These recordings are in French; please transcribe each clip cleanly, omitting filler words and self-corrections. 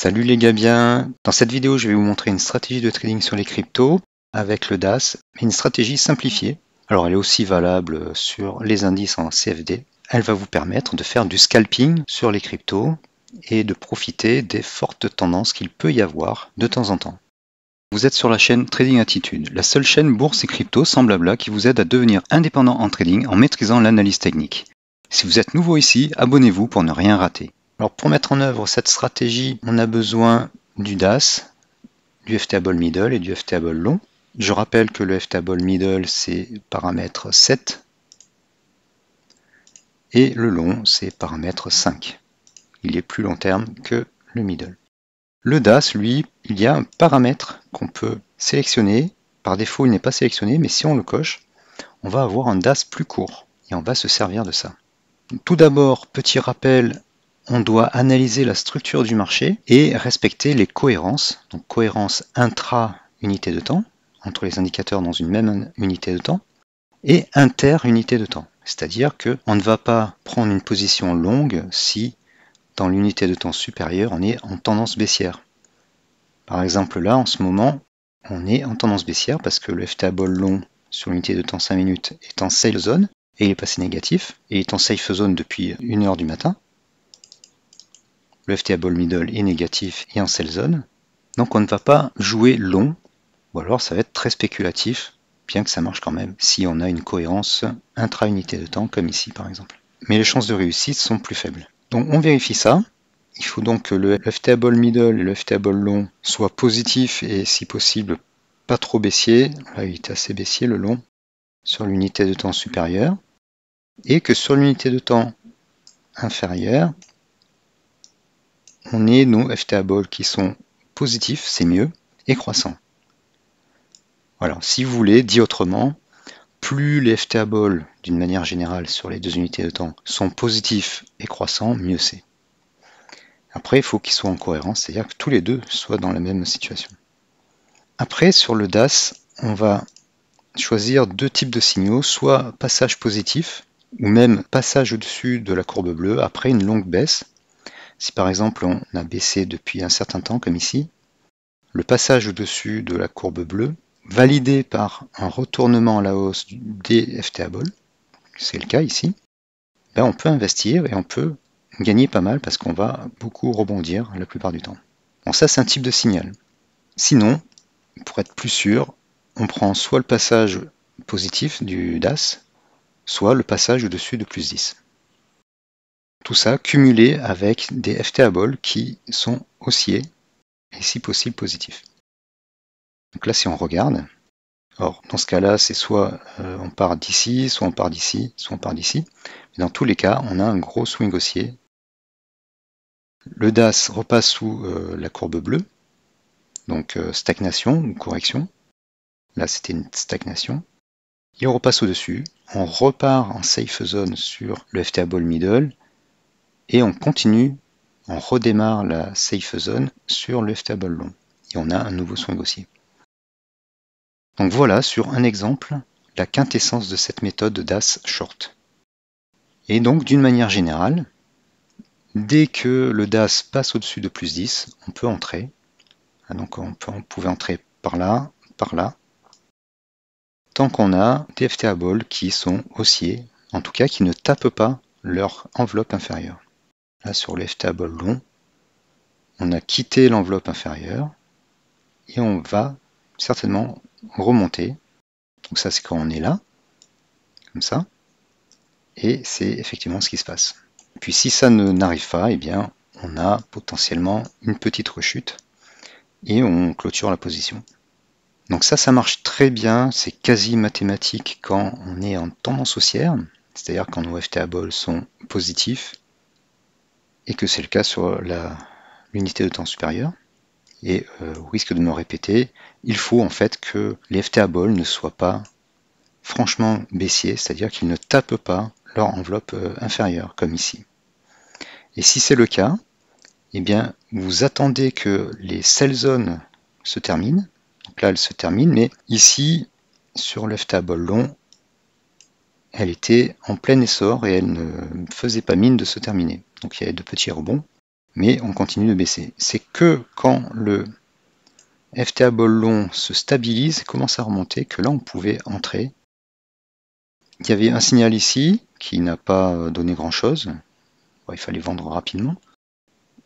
Salut les gars bien, dans cette vidéo je vais vous montrer une stratégie de trading sur les cryptos avec le DAS, mais une stratégie simplifiée. Alors elle est aussi valable sur les indices en CFD. Elle va vous permettre de faire du scalping sur les cryptos et de profiter des fortes tendances qu'il peut y avoir de temps en temps. Vous êtes sur la chaîne Trading Attitude, la seule chaîne bourse et crypto semblable qui vous aide à devenir indépendant en trading en maîtrisant l'analyse technique. Si vous êtes nouveau ici, abonnez-vous pour ne rien rater. Alors pour mettre en œuvre cette stratégie, on a besoin du DAS, du FTable Middle et du FTable Long. Je rappelle que le FTable Middle c'est paramètre 7 et le long c'est paramètre 5. Il est plus long terme que le Middle. Le DAS, lui, il y a un paramètre qu'on peut sélectionner. Par défaut, il n'est pas sélectionné, mais si on le coche, on va avoir un DAS plus court et on va se servir de ça. Tout d'abord, petit rappel, on doit analyser la structure du marché et respecter les cohérences. Donc cohérence intra-unité de temps, entre les indicateurs dans une même unité de temps, et inter-unité de temps. C'est-à-dire qu'on ne va pas prendre une position longue si dans l'unité de temps supérieure on est en tendance baissière. Par exemple là, en ce moment, on est en tendance baissière parce que le FTable long sur l'unité de temps 5 minutes est en sell zone et il est passé négatif et il est en safe zone depuis 1h du matin. Le FTable middle est négatif et en sell zone. Donc on ne va pas jouer long, ou alors ça va être très spéculatif, bien que ça marche quand même, si on a une cohérence intra-unité de temps, comme ici par exemple. Mais les chances de réussite sont plus faibles. Donc on vérifie ça. Il faut donc que le FTable middle et le FTable long soient positifs et si possible pas trop baissier. Là il est assez baissier le long, sur l'unité de temps supérieure. Et que sur l'unité de temps inférieure, on ait nos FTable qui sont positifs, c'est mieux, et croissants. Voilà, si vous voulez, dit autrement, plus les FTable, d'une manière générale, sur les deux unités de temps, sont positifs et croissants, mieux c'est. Après, il faut qu'ils soient en cohérence, c'est-à-dire que tous les deux soient dans la même situation. Après, sur le DAS, on va choisir deux types de signaux, soit passage positif, ou même passage au-dessus de la courbe bleue après une longue baisse. Si par exemple on a baissé depuis un certain temps, comme ici, le passage au-dessus de la courbe bleue, validé par un retournement à la hausse des FTable, c'est le cas ici, ben on peut investir et on peut gagner pas mal parce qu'on va beaucoup rebondir la plupart du temps. Bon, ça c'est un type de signal. Sinon, pour être plus sûr, on prend soit le passage positif du DAS, soit le passage au-dessus de plus 10. Tout ça cumulé avec des FTable qui sont haussiers et si possible positifs. Donc là si on regarde, or dans ce cas-là c'est soit on part d'ici, soit on part d'ici, soit on part d'ici. Mais dans tous les cas, on a un gros swing haussier. Le DAS repasse sous la courbe bleue, donc stagnation ou correction. Là c'était une stagnation. Il repasse au-dessus, on repart en safe zone sur le FTable middle et on continue, on redémarre la safe zone sur le FTable long. Et on a un nouveau swing haussier. Donc voilà sur un exemple la quintessence de cette méthode DAS short. Et donc d'une manière générale, dès que le DAS passe au-dessus de plus 10, on peut entrer. Donc on pouvait entrer par là, tant qu'on a des FTable qui sont haussiers, en tout cas qui ne tapent pas leur enveloppe inférieure. Là sur le FTable long, on a quitté l'enveloppe inférieure et on va certainement remonter. Donc ça c'est quand on est là, comme ça, et c'est effectivement ce qui se passe. Puis si ça n'arrive pas, eh bien on a potentiellement une petite rechute et on clôture la position. Donc ça marche très bien, c'est quasi mathématique quand on est en tendance haussière, c'est-à-dire quand nos FTable sont positifs et que c'est le cas sur l'unité de temps supérieure. Et au risque de me répéter, il faut en fait que les FTable ne soient pas franchement baissiers, c'est-à-dire qu'ils ne tapent pas leur enveloppe inférieure, comme ici. Et si c'est le cas, eh bien, vous attendez que les sell zones se terminent. Donc là, elles se terminent, mais ici, sur le FTable long, elle était en plein essor et elle ne faisait pas mine de se terminer. Donc il y avait de petits rebonds. mais on continue de baisser. C'est que quand le FTA ball long se stabilise et commence à remonter que là on pouvait entrer. Il y avait un signal ici qui n'a pas donné grand chose. Bon, il fallait vendre rapidement.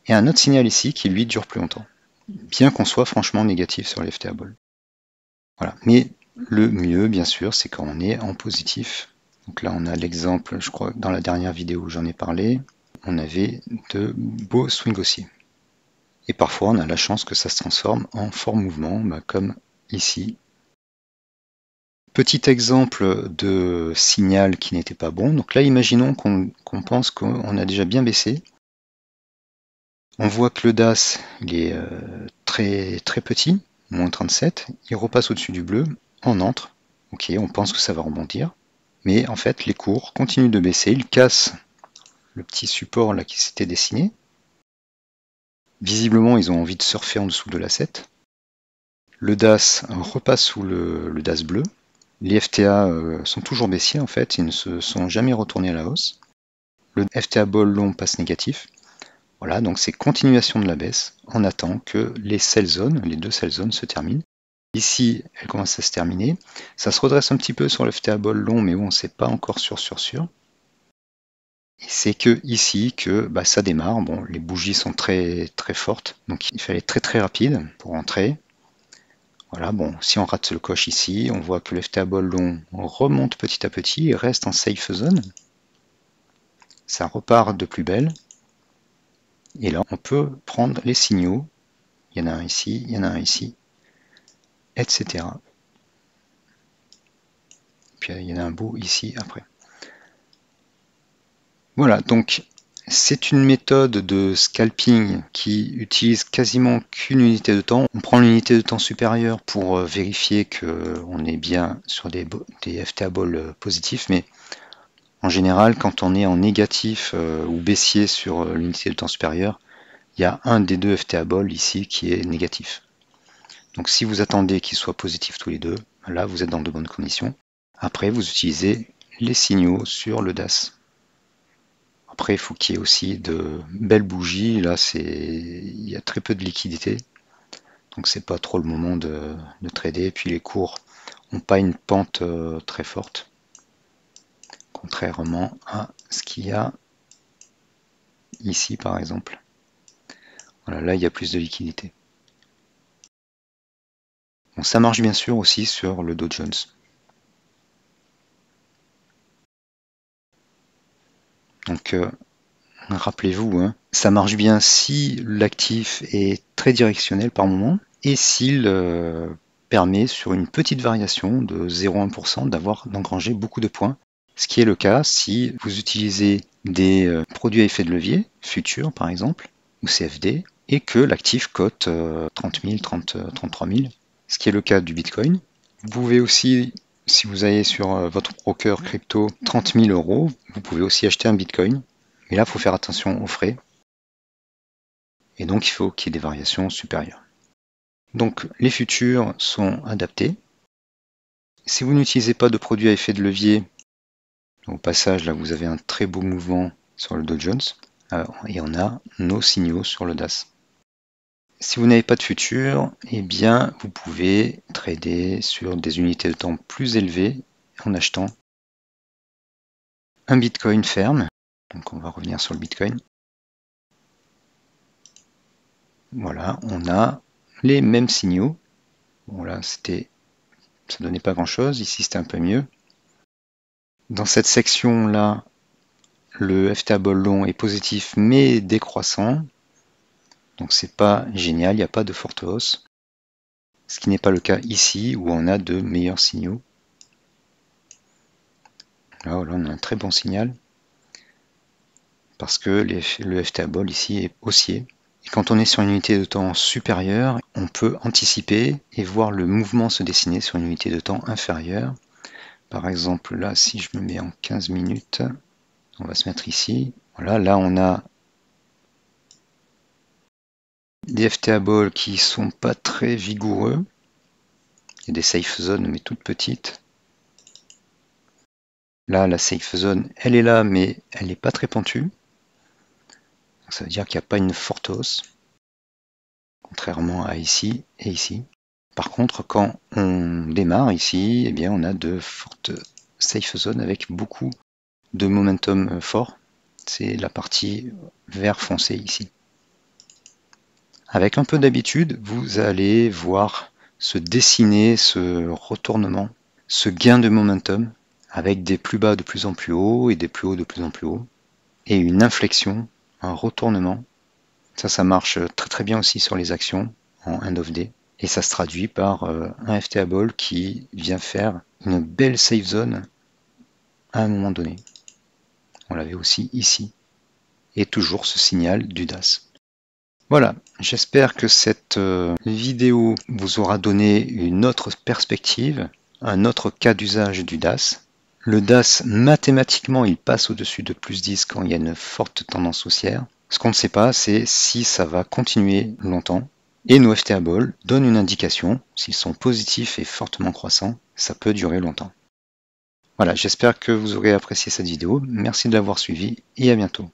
Et un autre signal ici qui lui dure plus longtemps. Bien qu'on soit franchement négatif sur les FTA ball. Voilà. Mais le mieux, bien sûr, c'est quand on est en positif. Donc là, on a l'exemple, je crois, dans la dernière vidéo où j'en ai parlé, on avait de beaux swings haussiers. Et parfois, on a la chance que ça se transforme en fort mouvement, comme ici. Petit exemple de signal qui n'était pas bon. Donc là, imaginons qu'on pense qu'on a déjà bien baissé. On voit que le DAS, il est très petit, moins 37. Il repasse au-dessus du bleu, on entre. Ok, on pense que ça va rebondir. Mais en fait, les cours continuent de baisser. Ils cassent le petit support là qui s'était dessiné. Visiblement, ils ont envie de surfer en dessous de la 7. Le DAS repasse sous le DAS bleu. Les FTA sont toujours baissiers en fait, ils ne se sont jamais retournés à la hausse. Le FTA ball long passe négatif. Voilà, donc c'est continuation de la baisse. On attend que les sell zones, les deux sell zones se terminent. Ici, elle commence à se terminer. Ça se redresse un petit peu sur le FTA ball long, mais bon, c'est pas encore sûr. Et c'est que ici que ça démarre. Bon, les bougies sont très fortes, donc il fallait être très rapide pour entrer. Voilà, bon, si on rate le coche ici, on voit que le FTA ball long remonte petit à petit et reste en safe zone. Ça repart de plus belle. Et là, on peut prendre les signaux. Il y en a un ici, il y en a un ici, etc. Puis il y en a un bout ici après. Voilà, donc c'est une méthode de scalping qui utilise quasiment qu'une unité de temps. On prend l'unité de temps supérieure pour vérifier qu'on est bien sur des FTA ball positifs, mais en général, quand on est en négatif ou baissier sur l'unité de temps supérieure, il y a un des deux FTA ball ici qui est négatif. Donc si vous attendez qu'ils soient positifs tous les deux, là vous êtes dans de bonnes conditions. Après, vous utilisez les signaux sur le DAS. Après, il faut qu'il y ait aussi de belles bougies. Là, il y a très peu de liquidité. Donc, c'est pas trop le moment de trader. Puis, les cours n'ont pas une pente très forte. Contrairement à ce qu'il y a ici, par exemple. Voilà, là, il y a plus de liquidité. Bon, ça marche bien sûr aussi sur le Dow Jones. Donc, rappelez-vous, hein, ça marche bien si l'actif est très directionnel par moment et s'il permet sur une petite variation de 0,1% d'engranger beaucoup de points. Ce qui est le cas si vous utilisez des produits à effet de levier, futurs par exemple, ou CFD, et que l'actif cote 30 000, 33 000, ce qui est le cas du Bitcoin. Vous pouvez aussi, si vous avez sur votre broker crypto 30 000 euros, vous pouvez aussi acheter un Bitcoin. Mais là, il faut faire attention aux frais. Et donc, il faut qu'il y ait des variations supérieures. Donc, les futurs sont adaptés. Si vous n'utilisez pas de produits à effet de levier, au passage, là, vous avez un très beau mouvement sur le Dow Jones. Et on a nos signaux sur le DAS. Si vous n'avez pas de futurs, eh bien, vous pouvez trader sur des unités de temps plus élevées en achetant un Bitcoin ferme. Donc, on va revenir sur le Bitcoin. Voilà, on a les mêmes signaux. Bon là, ça donnait pas grand chose. Ici, c'était un peu mieux. Dans cette section-là, le FTA ball long est positif mais décroissant. Donc c'est pas génial, il n'y a pas de forte hausse. Ce qui n'est pas le cas ici où on a de meilleurs signaux. Là, on a un très bon signal. Parce que le FTA ball ici est haussier. Et quand on est sur une unité de temps supérieure, on peut anticiper et voir le mouvement se dessiner sur une unité de temps inférieure. Par exemple, là, si je me mets en 15 minutes, on va se mettre ici. Voilà, là, on a des FTA balls qui sont pas très vigoureux. Il y a des safe zones, mais toutes petites. Là, la safe zone, elle est là, mais elle n'est pas très pentue. Ça veut dire qu'il n'y a pas une forte hausse, contrairement à ici et ici. Par contre, quand on démarre ici, eh bien, on a de fortes safe zones avec beaucoup de momentum fort. C'est la partie vert foncé ici. Avec un peu d'habitude, vous allez voir se dessiner ce retournement, ce gain de momentum, avec des plus bas de plus en plus haut et des plus hauts de plus en plus haut, et une inflexion, un retournement. Ça marche très très bien aussi sur les actions en end of day. Et ça se traduit par un FTA Ball qui vient faire une belle safe zone à un moment donné. On l'avait aussi ici. Et toujours ce signal du DAS. Voilà, j'espère que cette vidéo vous aura donné une autre perspective, un autre cas d'usage du DAS. Le DAS, mathématiquement, il passe au-dessus de plus 10 quand il y a une forte tendance haussière. Ce qu'on ne sait pas, c'est si ça va continuer longtemps. Et nos FTA Ball donnent une indication, s'ils sont positifs et fortement croissants, ça peut durer longtemps. Voilà, j'espère que vous aurez apprécié cette vidéo. Merci de l'avoir suivi et à bientôt.